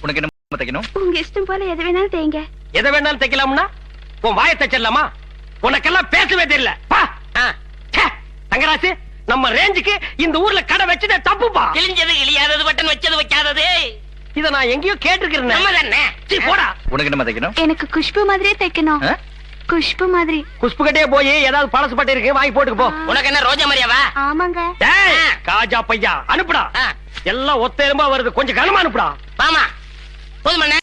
உனக்கு என்ன தைக்கணும்? உங்க இஷ்டம் போல எது வேணாலும் தேங்க. எதை வேணாலும் தைக்கலாம்னா உன் வாயை தைச்சிடலாமா? உனக்கெல்லாம் பேசவே தெரியல. தங்கராசு, நம்ம ரேஞ்சுக்கு இந்த ஊர்ல கடை வச்சதே தப்புப்பா. கிழிஞ்சது கிழியாதது, பட்டன் வச்சது வைக்காதது. இத நான் எங்கேயோ கேட்டிருக்கிறேன். நம்ம தானே. போடா. உனக்கு என்ன தைக்கணும்? எனக்கு குஷ்பு மாதிரியே தைக்கணும். குஷ்பு மாதிரி. குஷ்பு கிட்டே போய் ஏதாவது பழசு பட்டு இருக்கு வாங்கி போட்டுக்கு போ. உனக்கு என்ன ரோஜா மாதிரியாவா? ஆமாங்க. காஜா பையா அனுப்புடா. எல்லாம் ஒத்த எலும்பா வருது, கொஞ்சம் கனமா அனுப்புடா. மாமா போதுமண்ணே.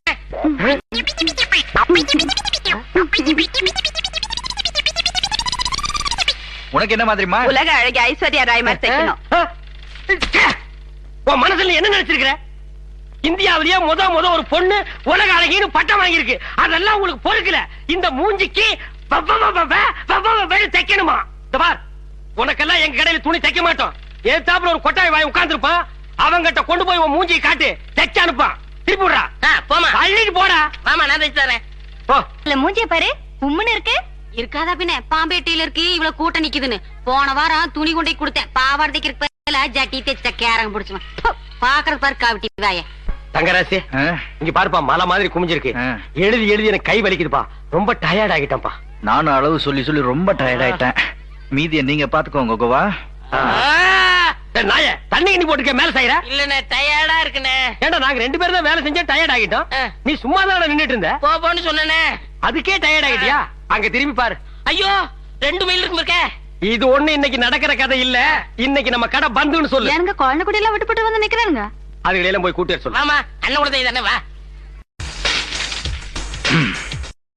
உனக்கு என்ன மாதிரிமா? உலக அழகி ஐஸ்வர்யா ராய் மாதிரி தைக்கணும். உன் மனசுல என்ன நினைச்சிருக்கிற? இந்தியாவிலேயே முத ஒரு பொண்ணு உலக அழகின்னு பட்டம் வாங்கியிருக்கு. அதெல்லாம் உங்களுக்கு பொறுக்கல. இந்த மூஞ்சிக்கு தைக்கணுமா? உனக்கெல்லாம் எங்க கடையில துணி தைக்க மாட்டோம். ஏத்தாப்புல ஒரு கொட்டாய் வாங்கி உட்கார்ந்துருப்பான். அவங்கிட்ட கொண்டு போய் உன் மூஞ்சியை காட்டு, தைச்சு அனுப்பான். திருப்பி விடுறா. போமா அள்ளிட்டு போடா. மாமா நான் தைச்சு தரேன். இல்ல மூஞ்சிய பாரு, உம்முன்னு இருக்கு. இருக்காதா பின்ன, பாம்பேட்டியில இருக்கு இவ்வளவு கூட்டம் நிக்குதுன்னு. போன வாரம் துணி கொண்டே கொடுத்தேன். பாவாடதைக்கு இருக்க ஜட்டி தைச்ச கேரங்க பிடிச்சுவேன். பாக்குறது பாரு காவிட்டி வாய. தங்கராசி, இங்க பாருப்பா, மலை மாதிரி குமிஞ்சிருக்கு. எழுதி எழுதி எனக்கு கை வலிக்குதுப்பா. ரொம்ப டயர்ட் ஆகிட்டேன்ப்பா. நானும் அளவு சொல்லி சொல்லி ரொம்ப டயர்ட் ஆயிட்டேன். மீதியை நீங்க பாத்துக்கோங்க கோவா. நாய தண்ணி கிண்ணி போட்டுக்க மேல செய்யற. இல்லண்ணே டயர்டா இருக்குண்ணே. ஏண்டா நாங்க 2 பேரும் தான் வேலை செஞ்சா டயர்ட் ஆகிட்டோம். நீ சும்மா தான் நின்னுட்டு இருந்த. போன்னு சொன்னனே. அதுக்கே டயர்ட் ஆகிட்டியா? அங்க திரும்பி பாரு. ஐயோ 2 மைல் இருக்கு இருக்கே. இது ஒண்ணு இன்னைக்கு நடக்கிற கதை இல்ல. இன்னைக்கு நம்ம கடை பந்துன்னு சொல்லு. எனக்கு குழந்தை குடி எல்லாம் விட்டு போட்டு வந்து நிக்கிறாங்க. அதுகளை எல்லாம் போய் கூட்டிட்டு சொல்லு. மாமா அண்ணன் கூட தானே வா.